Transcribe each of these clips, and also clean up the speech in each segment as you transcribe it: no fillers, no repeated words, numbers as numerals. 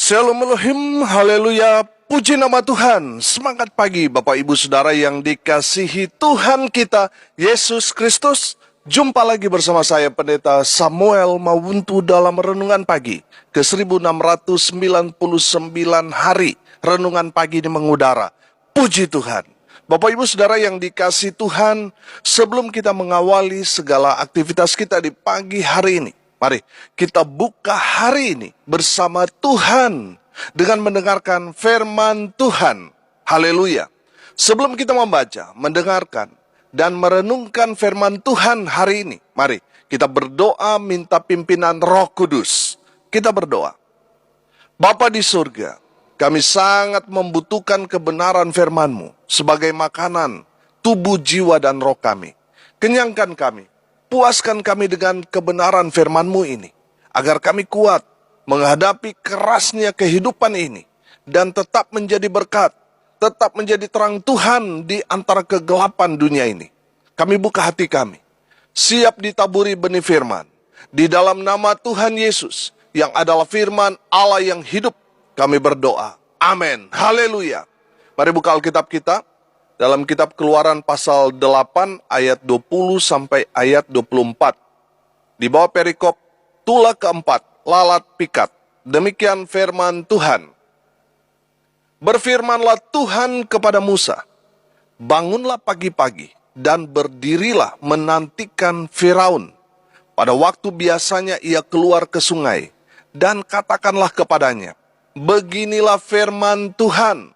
Shalom Elohim, haleluya, puji nama Tuhan. Semangat pagi Bapak Ibu Saudara yang dikasihi Tuhan kita, Yesus Kristus. Jumpa lagi bersama saya Pendeta Samuel Mawuntu dalam Renungan Pagi ke 1699 hari. Renungan Pagi ini mengudara. Puji Tuhan. Bapak Ibu Saudara yang dikasihi Tuhan, sebelum kita mengawali segala aktivitas kita di pagi hari ini, mari kita buka hari ini bersama Tuhan dengan mendengarkan firman Tuhan. Haleluya. Sebelum kita membaca, mendengarkan, dan merenungkan firman Tuhan hari ini, mari kita berdoa minta pimpinan Roh Kudus. Kita berdoa. Bapa di surga, kami sangat membutuhkan kebenaran firman-Mu sebagai makanan tubuh, jiwa, dan roh kami. Kenyangkan kami. Puaskan kami dengan kebenaran firman-Mu ini, agar kami kuat menghadapi kerasnya kehidupan ini, dan tetap menjadi berkat, tetap menjadi terang Tuhan di antara kegelapan dunia ini. Kami buka hati kami, siap ditaburi benih firman. Di dalam nama Tuhan Yesus, yang adalah firman Allah yang hidup, kami berdoa. Amin. Haleluya. Mari buka Alkitab kita. Dalam kitab Keluaran pasal 8 ayat 20 sampai ayat 24. Di bawah perikop tulah keempat, lalat pikat. Demikian firman Tuhan. Berfirmanlah Tuhan kepada Musa, bangunlah pagi-pagi dan berdirilah menantikan Firaun. Pada waktu biasanya ia keluar ke sungai, dan katakanlah kepadanya, beginilah firman Tuhan.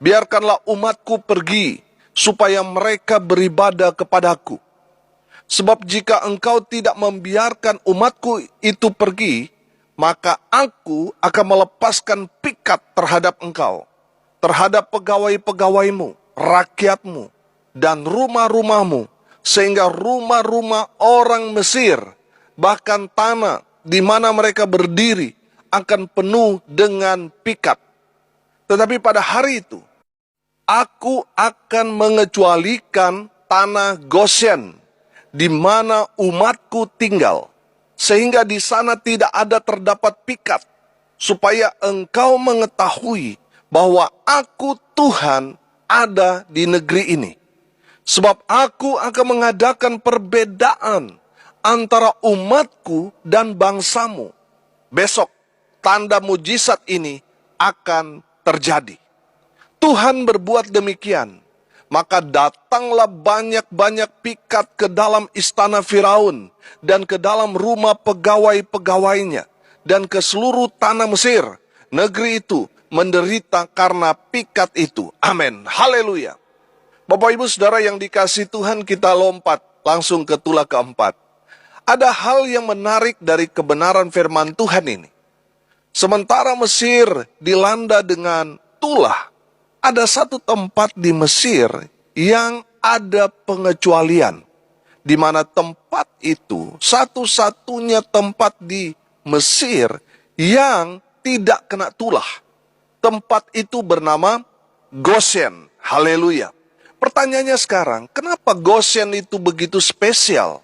Biarkanlah umatku pergi, supaya mereka beribadah kepadaku. Sebab jika engkau tidak membiarkan umatku itu pergi, maka aku akan melepaskan pikat terhadap engkau, terhadap pegawai-pegawaimu, rakyatmu, dan rumah-rumahmu, sehingga rumah-rumah orang Mesir, bahkan tanah di mana mereka berdiri, akan penuh dengan pikat. Tetapi pada hari itu, aku akan mengecualikan tanah Goshen, di mana umatku tinggal, sehingga di sana tidak ada terdapat pikat, supaya engkau mengetahui bahwa aku Tuhan ada di negeri ini. Sebab aku akan mengadakan perbedaan antara umatku dan bangsamu. Besok, tanda mujizat ini akan terjadi. Tuhan berbuat demikian, maka datanglah banyak-banyak pikat ke dalam istana Firaun, dan ke dalam rumah pegawai-pegawainya, dan ke seluruh tanah Mesir. Negeri itu menderita karena pikat itu. Amin. Haleluya. Bapak Ibu Saudara yang dikasihi Tuhan, kita lompat langsung ke tulah keempat. Ada hal yang menarik dari kebenaran firman Tuhan ini. Sementara Mesir dilanda dengan tulah, ada satu tempat di Mesir yang ada pengecualian, di mana tempat itu satu-satunya tempat di Mesir yang tidak kena tulah. Tempat itu bernama Goshen. Haleluya. Pertanyaannya sekarang, kenapa Goshen itu begitu spesial?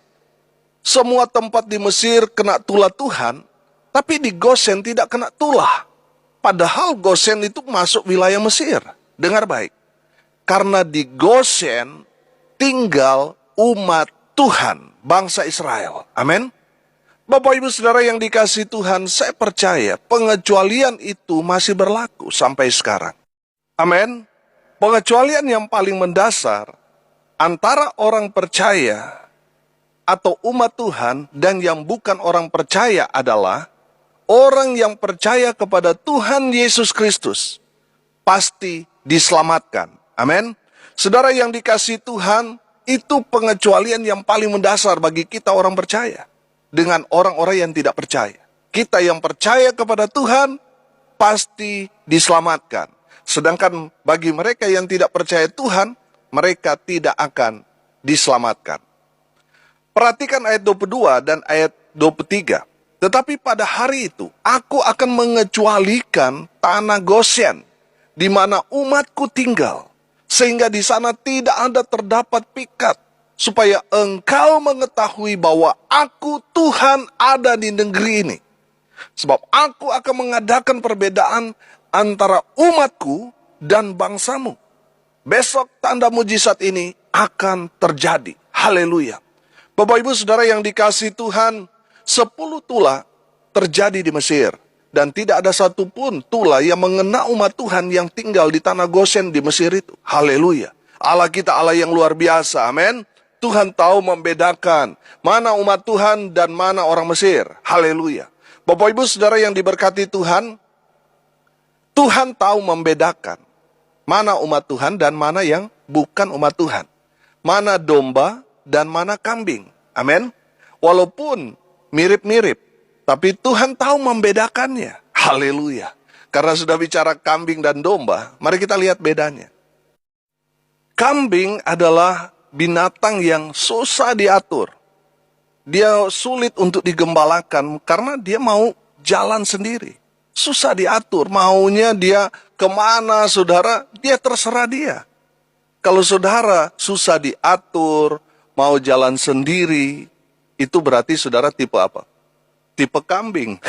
Semua tempat di Mesir kena tulah Tuhan, tapi di Goshen tidak kena tulah. Padahal Goshen itu masuk wilayah Mesir. Dengar baik, karena di Goshen tinggal umat Tuhan, bangsa Israel. Amin. Bapak Ibu Saudara yang dikasihi Tuhan, saya percaya pengecualian itu masih berlaku sampai sekarang. Amin. Pengecualian yang paling mendasar antara orang percaya atau umat Tuhan dan yang bukan orang percaya adalah orang yang percaya kepada Tuhan Yesus Kristus pasti diselamatkan. Amin. Saudara yang dikasihi Tuhan, itu pengecualian yang paling mendasar bagi kita orang percaya dengan orang-orang yang tidak percaya. Kita yang percaya kepada Tuhan pasti diselamatkan. Sedangkan bagi mereka yang tidak percaya Tuhan, mereka tidak akan diselamatkan. Perhatikan ayat 22 dan ayat 23. Tetapi pada hari itu, aku akan mengecualikan tanah Goshen, di mana umatku tinggal, sehingga di sana tidak ada terdapat pikat, supaya engkau mengetahui bahwa aku Tuhan ada di negeri ini. Sebab aku akan mengadakan perbedaan antara umatku dan bangsamu. Besok tanda mujizat ini akan terjadi. Haleluya. Bapak Ibu Saudara yang dikasihi Tuhan, 10 tula terjadi di Mesir. Dan tidak ada satupun tula yang mengena umat Tuhan yang tinggal di tanah Goshen di Mesir itu. Haleluya. Allah kita Allah yang luar biasa. Amin. Tuhan tahu membedakan mana umat Tuhan dan mana orang Mesir. Haleluya. Bapak Ibu Saudara yang diberkati Tuhan, Tuhan tahu membedakan mana umat Tuhan dan mana yang bukan umat Tuhan. Mana domba dan mana kambing. Amin. Walaupun mirip-mirip, tapi Tuhan tahu membedakannya. Haleluya. Karena sudah bicara kambing dan domba, mari kita lihat bedanya. Kambing adalah binatang yang susah diatur. Dia sulit untuk digembalakan karena dia mau jalan sendiri. Susah diatur, maunya dia kemana saudara, dia terserah dia. Kalau saudara susah diatur, mau jalan sendiri, itu berarti saudara tipe apa? Tipe kambing.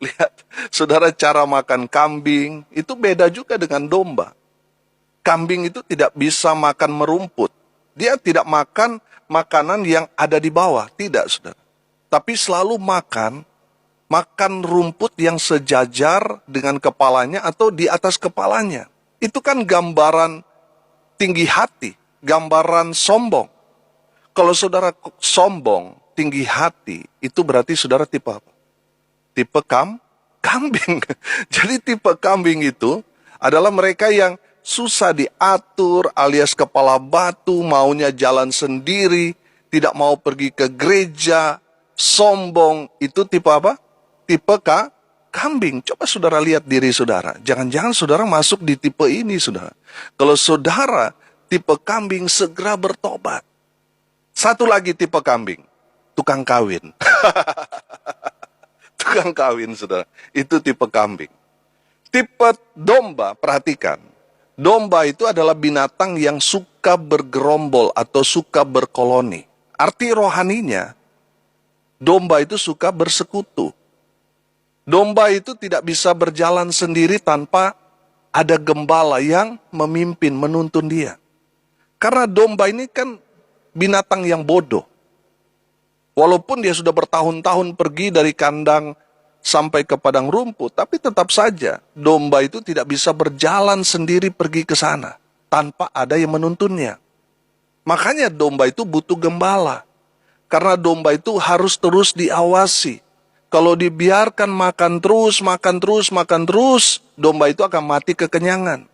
Lihat, saudara cara makan kambing, itu beda juga dengan domba. Kambing itu tidak bisa makan merumput. Dia tidak makan makanan yang ada di bawah. Tidak, saudara. Tapi selalu makan rumput yang sejajar dengan kepalanya atau di atas kepalanya. Itu kan gambaran tinggi hati, gambaran sombong. Kalau saudara sombong, tinggi hati, itu berarti saudara tipe apa? Tipe kambing. Jadi tipe kambing itu adalah mereka yang susah diatur alias kepala batu, maunya jalan sendiri, tidak mau pergi ke gereja, sombong. Itu tipe apa? Tipe kambing. Coba saudara lihat diri saudara. Jangan-jangan saudara masuk di tipe ini, saudara. Kalau saudara tipe kambing, segera bertobat. Satu lagi tipe kambing, tukang kawin. Tukang kawin, saudara. Itu tipe kambing. Tipe domba, perhatikan. Domba itu adalah binatang yang suka bergerombol atau suka berkoloni. Arti rohaninya, domba itu suka bersekutu. Domba itu tidak bisa berjalan sendiri tanpa ada gembala yang memimpin, menuntun dia. Karena domba ini kan binatang yang bodoh. Walaupun dia sudah bertahun-tahun pergi dari kandang sampai ke padang rumput, tapi tetap saja domba itu tidak bisa berjalan sendiri pergi ke sana tanpa ada yang menuntunnya. Makanya domba itu butuh gembala. Karena domba itu harus terus diawasi. Kalau dibiarkan makan terus, domba itu akan mati kekenyangan.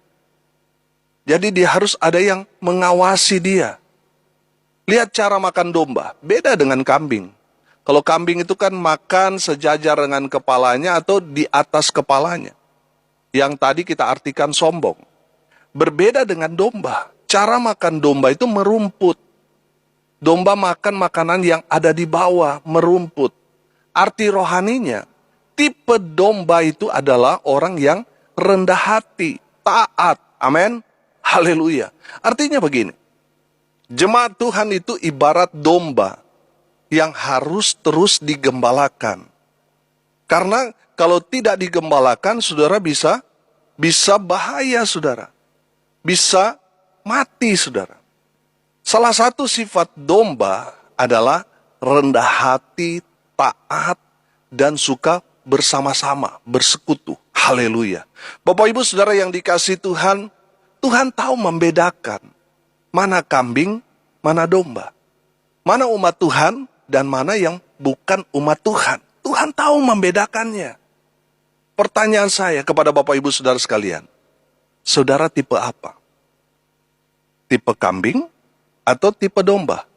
Jadi dia harus ada yang mengawasi dia. Lihat cara makan domba, beda dengan kambing. Kalau kambing itu kan makan sejajar dengan kepalanya atau di atas kepalanya. Yang tadi kita artikan sombong. Berbeda dengan domba. Cara makan domba itu merumput. Domba makan makanan yang ada di bawah, merumput. Arti rohaninya, tipe domba itu adalah orang yang rendah hati, taat. Amin. Haleluya. Artinya begini. Jemaat Tuhan itu ibarat domba yang harus terus digembalakan. Karena kalau tidak digembalakan, saudara bisa bahaya, saudara. Bisa mati, saudara. Salah satu sifat domba adalah rendah hati, taat, dan suka bersama-sama, bersekutu. Haleluya. Bapak Ibu Saudara yang dikasihi Tuhan, Tuhan tahu membedakan mana kambing, mana domba. Mana umat Tuhan, dan mana yang bukan umat Tuhan. Tuhan tahu membedakannya. Pertanyaan saya kepada Bapak Ibu Saudara sekalian, saudara tipe apa? Tipe kambing atau tipe domba?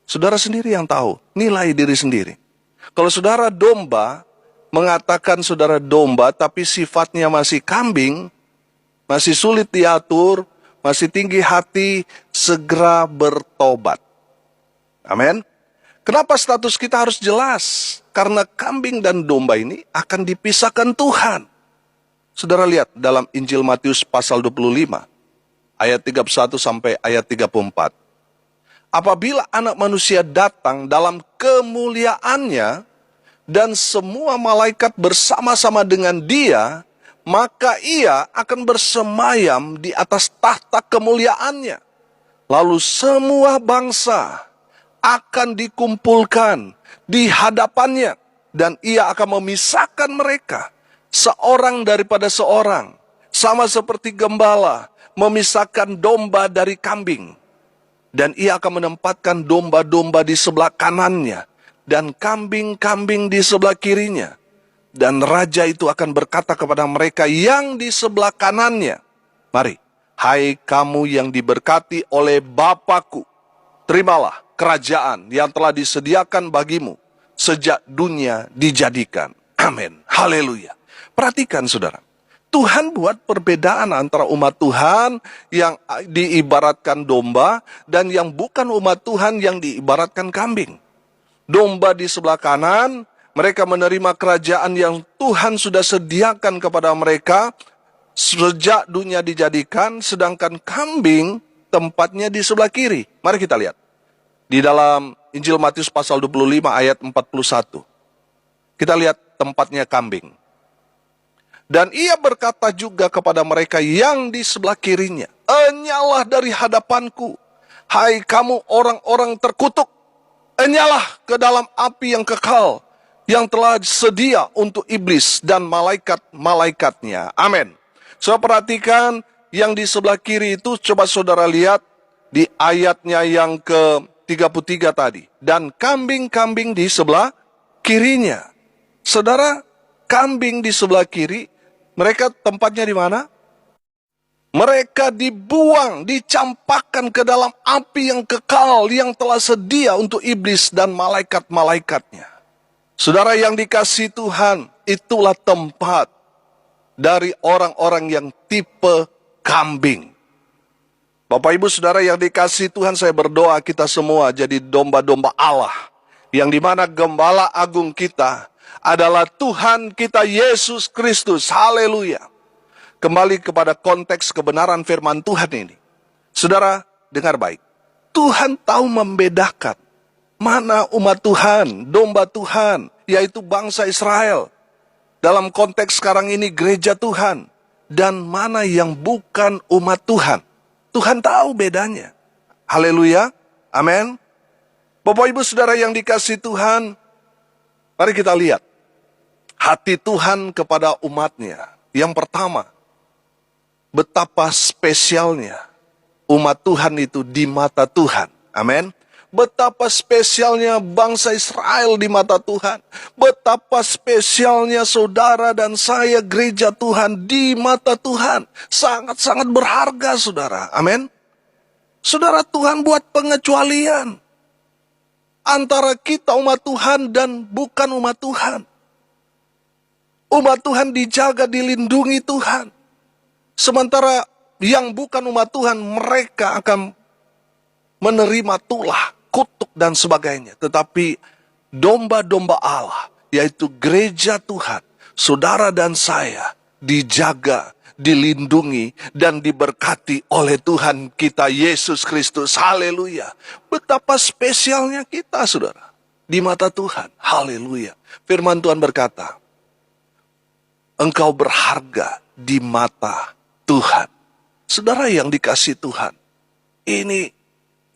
Saudara sendiri yang tahu, nilai diri sendiri. Kalau saudara domba, mengatakan saudara domba tapi sifatnya masih kambing, masih sulit diatur, masih tinggi hati, segera bertobat. Amin. Kenapa status kita harus jelas? Karena kambing dan domba ini akan dipisahkan Tuhan. Saudara lihat dalam Injil Matius pasal 25, ayat 31 sampai ayat 34. Apabila anak manusia datang dalam kemuliaannya dan semua malaikat bersama-sama dengan dia, maka ia akan bersemayam di atas tahta kemuliaannya. Lalu semua bangsa akan dikumpulkan di hadapannya, dan ia akan memisahkan mereka seorang daripada seorang, sama seperti gembala memisahkan domba dari kambing. Dan ia akan menempatkan domba-domba di sebelah kanannya dan kambing-kambing di sebelah kirinya. Dan raja itu akan berkata kepada mereka yang di sebelah kanannya, "Mari, hai kamu yang diberkati oleh Bapa-Ku, terimalah kerajaan yang telah disediakan bagimu sejak dunia dijadikan." Amin. Haleluya. Perhatikan saudara, Tuhan buat perbedaan antara umat Tuhan yang diibaratkan domba dan yang bukan umat Tuhan yang diibaratkan kambing. Domba di sebelah kanan, mereka menerima kerajaan yang Tuhan sudah sediakan kepada mereka sejak dunia dijadikan, sedangkan kambing tempatnya di sebelah kiri. Mari kita lihat. Di dalam Injil Matius pasal 25 ayat 41. Kita lihat tempatnya kambing. Dan ia berkata juga kepada mereka yang di sebelah kirinya, "Enyalah dari hadapanku, hai kamu orang-orang terkutuk. Enyalah ke dalam api yang kekal, yang telah sedia untuk iblis dan malaikat-malaikatnya." Amin. So, perhatikan yang di sebelah kiri itu, coba saudara lihat di ayatnya yang ke-33 tadi. Dan kambing-kambing di sebelah kirinya. Saudara, kambing di sebelah kiri, mereka tempatnya di mana? Mereka dibuang, dicampakkan ke dalam api yang kekal yang telah sedia untuk iblis dan malaikat-malaikatnya. Saudara yang dikasihi Tuhan, itulah tempat dari orang-orang yang tipe kambing. Bapak Ibu Saudara yang dikasihi Tuhan, saya berdoa kita semua jadi domba-domba Allah, yang dimana gembala agung kita adalah Tuhan kita Yesus Kristus. Haleluya. Kembali kepada konteks kebenaran firman Tuhan ini. Saudara, dengar baik. Tuhan tahu membedakan mana umat Tuhan, domba Tuhan, yaitu bangsa Israel. Dalam konteks sekarang ini gereja Tuhan. Dan mana yang bukan umat Tuhan. Tuhan tahu bedanya. Haleluya. Amin. Bapak Ibu Saudara yang dikasihi Tuhan, mari kita lihat hati Tuhan kepada umatnya. Yang pertama, betapa spesialnya umat Tuhan itu di mata Tuhan. Amin. Betapa spesialnya bangsa Israel di mata Tuhan. Betapa spesialnya saudara dan saya gereja Tuhan di mata Tuhan. Sangat-sangat berharga saudara. Amin. Saudara, Tuhan buat pengecualian antara kita umat Tuhan dan bukan umat Tuhan. Umat Tuhan dijaga, dilindungi Tuhan. Sementara yang bukan umat Tuhan, mereka akan menerima tulah, kutuk, dan sebagainya. Tetapi domba-domba Allah, yaitu gereja Tuhan, saudara dan saya, dijaga, dilindungi, dan diberkati oleh Tuhan kita Yesus Kristus. Haleluya. Betapa spesialnya kita, saudara, di mata Tuhan. Haleluya. Firman Tuhan berkata, engkau berharga di mata Tuhan. Saudara yang dikasihi Tuhan, ini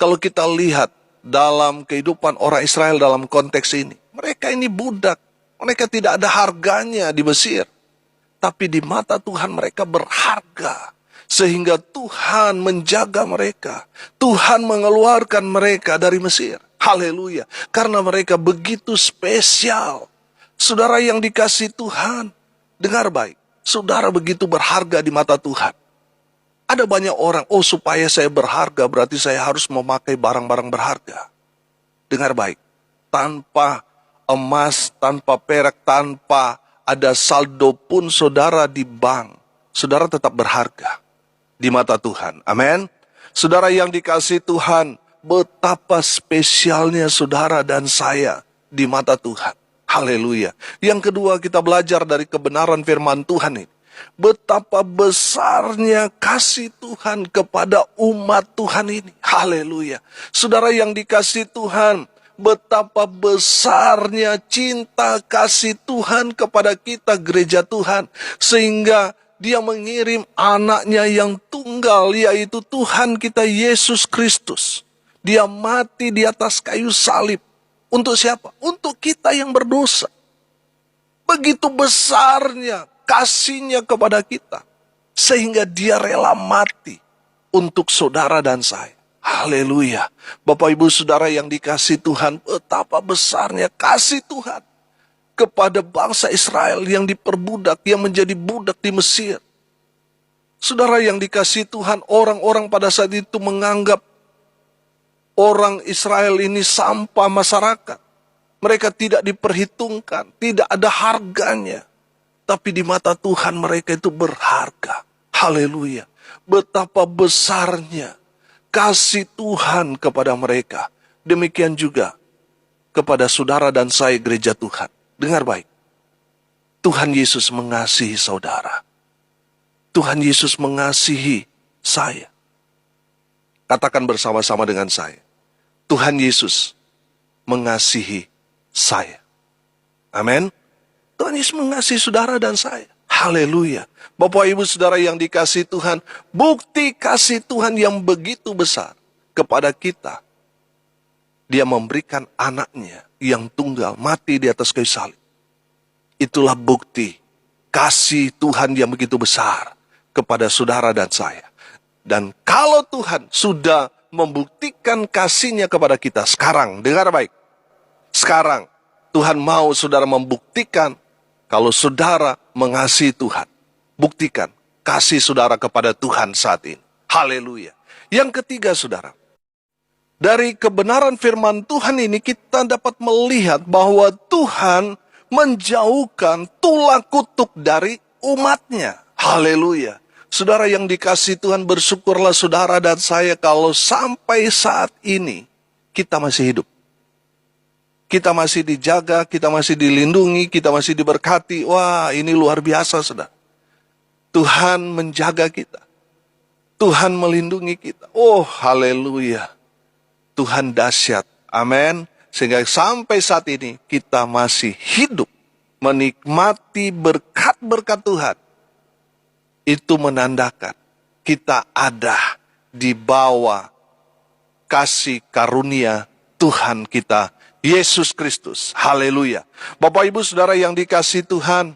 kalau kita lihat dalam kehidupan orang Israel dalam konteks ini, mereka ini budak, mereka tidak ada harganya di Mesir. Tapi di mata Tuhan mereka berharga, sehingga Tuhan menjaga mereka. Tuhan mengeluarkan mereka dari Mesir. Haleluya. Karena mereka begitu spesial. Saudara yang dikasihi Tuhan, dengar baik, saudara begitu berharga di mata Tuhan. Ada banyak orang, supaya saya berharga berarti saya harus memakai barang-barang berharga. Dengar baik, tanpa emas, tanpa perak, tanpa ada saldo pun saudara di bank, saudara tetap berharga di mata Tuhan. Amin. Saudara yang dikasihi Tuhan, betapa spesialnya saudara dan saya di mata Tuhan. Haleluya. Yang kedua, kita belajar dari kebenaran firman Tuhan ini. Betapa besarnya kasih Tuhan kepada umat Tuhan ini. Haleluya. Saudara yang dikasihi Tuhan, betapa besarnya cinta kasih Tuhan kepada kita gereja Tuhan, sehingga Dia mengirim anaknya yang tunggal, yaitu Tuhan kita Yesus Kristus. Dia mati di atas kayu salib. Untuk siapa? Untuk kita yang berdosa. Begitu besarnya kasihnya kepada kita, sehingga Dia rela mati untuk saudara dan saya. Haleluya. Bapak ibu saudara yang dikasih Tuhan, betapa besarnya kasih Tuhan kepada bangsa Israel yang diperbudak, yang menjadi budak di Mesir. Saudara yang dikasih Tuhan, orang-orang pada saat itu menganggap orang Israel ini sampah masyarakat. Mereka tidak diperhitungkan, tidak ada harganya. Tapi di mata Tuhan mereka itu berharga. Haleluya. Betapa besarnya kasih Tuhan kepada mereka. Demikian juga kepada saudara dan saya gereja Tuhan. Dengar baik. Tuhan Yesus mengasihi saudara. Tuhan Yesus mengasihi saya. Katakan bersama-sama dengan saya. Tuhan Yesus mengasihi saya. Amin. Tuhan Yesus mengasihi saudara dan saya. Haleluya. Bapak ibu saudara yang dikasihi Tuhan, bukti kasih Tuhan yang begitu besar kepada kita. Dia memberikan anaknya yang tunggal mati di atas kayu salib. Itulah bukti kasih Tuhan yang begitu besar kepada saudara dan saya. Dan kalau Tuhan sudah membuktikan kasihnya kepada kita sekarang, dengar baik. Sekarang Tuhan mau saudara membuktikan kalau saudara mengasihi Tuhan. Buktikan kasih saudara kepada Tuhan saat ini. Haleluya. Yang ketiga saudara, dari kebenaran firman Tuhan ini kita dapat melihat bahwa Tuhan menjauhkan tulah kutuk dari umatnya. Haleluya. Saudara yang dikasihi Tuhan, bersyukurlah saudara dan saya kalau sampai saat ini kita masih hidup. Kita masih dijaga, kita masih dilindungi, kita masih diberkati. Wah, ini luar biasa saudara. Tuhan menjaga kita. Tuhan melindungi kita. Oh, haleluya. Tuhan dahsyat. Amin. Sehingga sampai saat ini kita masih hidup menikmati berkat-berkat Tuhan. Itu menandakan kita ada di bawah kasih karunia Tuhan kita Yesus Kristus. Haleluya. Bapak ibu saudara yang dikasihi Tuhan,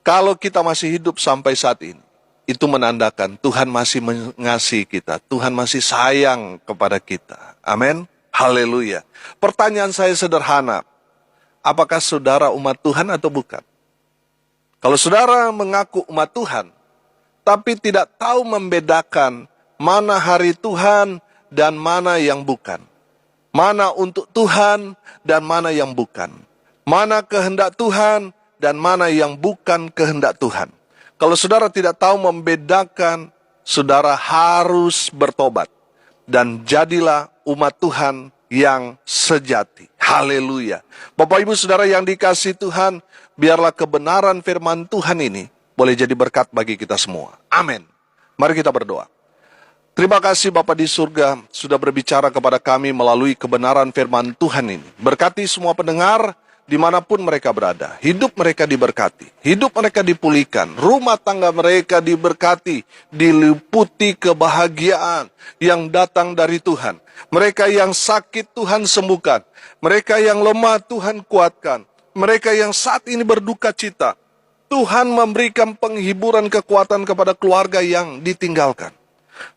kalau kita masih hidup sampai saat ini, itu menandakan Tuhan masih mengasihi kita. Tuhan masih sayang kepada kita. Amin. Haleluya. Pertanyaan saya sederhana. Apakah saudara umat Tuhan atau bukan? Kalau saudara mengaku umat Tuhan, tapi tidak tahu membedakan mana hari Tuhan dan mana yang bukan. Mana untuk Tuhan dan mana yang bukan. Mana kehendak Tuhan dan mana yang bukan kehendak Tuhan. Kalau saudara tidak tahu membedakan, saudara harus bertobat. Dan jadilah umat Tuhan yang sejati. Haleluya. Bapak ibu saudara yang dikasihi Tuhan, biarlah kebenaran firman Tuhan ini boleh jadi berkat bagi kita semua. Amin. Mari kita berdoa. Terima kasih Bapa di surga sudah berbicara kepada kami melalui kebenaran firman Tuhan ini. Berkati semua pendengar dimanapun mereka berada. Hidup mereka diberkati. Hidup mereka dipulihkan. Rumah tangga mereka diberkati. Diliputi kebahagiaan yang datang dari Tuhan. Mereka yang sakit Tuhan sembuhkan. Mereka yang lemah Tuhan kuatkan. Mereka yang saat ini berduka cita, Tuhan memberikan penghiburan kekuatan kepada keluarga yang ditinggalkan.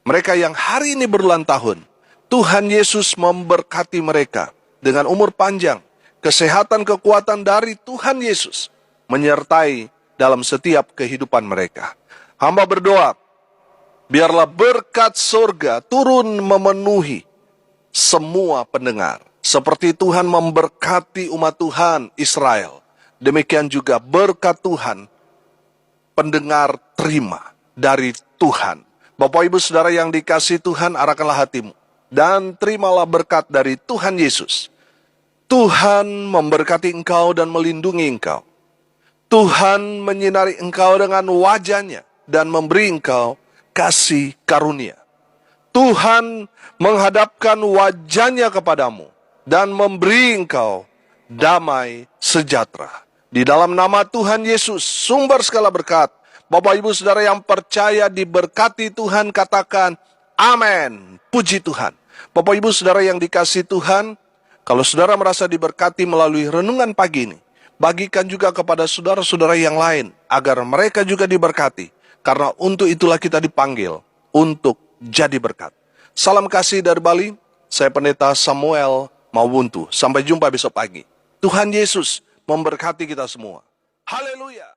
Mereka yang hari ini berulang tahun, Tuhan Yesus memberkati mereka dengan umur panjang, kesehatan, kekuatan dari Tuhan Yesus menyertai dalam setiap kehidupan mereka. Hamba berdoa, biarlah berkat surga turun memenuhi semua pendengar. Seperti Tuhan memberkati umat Tuhan Israel, demikian juga berkat Tuhan pendengar terima dari Tuhan. Bapak ibu saudara yang dikasihi Tuhan, arahkanlah hatimu dan terimalah berkat dari Tuhan Yesus. Tuhan memberkati engkau dan melindungi engkau. Tuhan menyinari engkau dengan wajah-Nya dan memberi engkau kasih karunia. Tuhan menghadapkan wajah-Nya kepadamu dan memberi engkau damai sejahtera. Di dalam nama Tuhan Yesus, sumber segala berkat, Bapak Ibu Saudara yang percaya diberkati Tuhan, katakan amin. Puji Tuhan. Bapak Ibu Saudara yang dikasihi Tuhan, kalau saudara merasa diberkati melalui renungan pagi ini, bagikan juga kepada saudara-saudara yang lain, agar mereka juga diberkati. Karena untuk itulah kita dipanggil, untuk jadi berkat. Salam kasih dari Bali, saya Pendeta Samuel Mawuntu. Sampai jumpa besok pagi. Tuhan Yesus memberkati kita semua. Haleluya.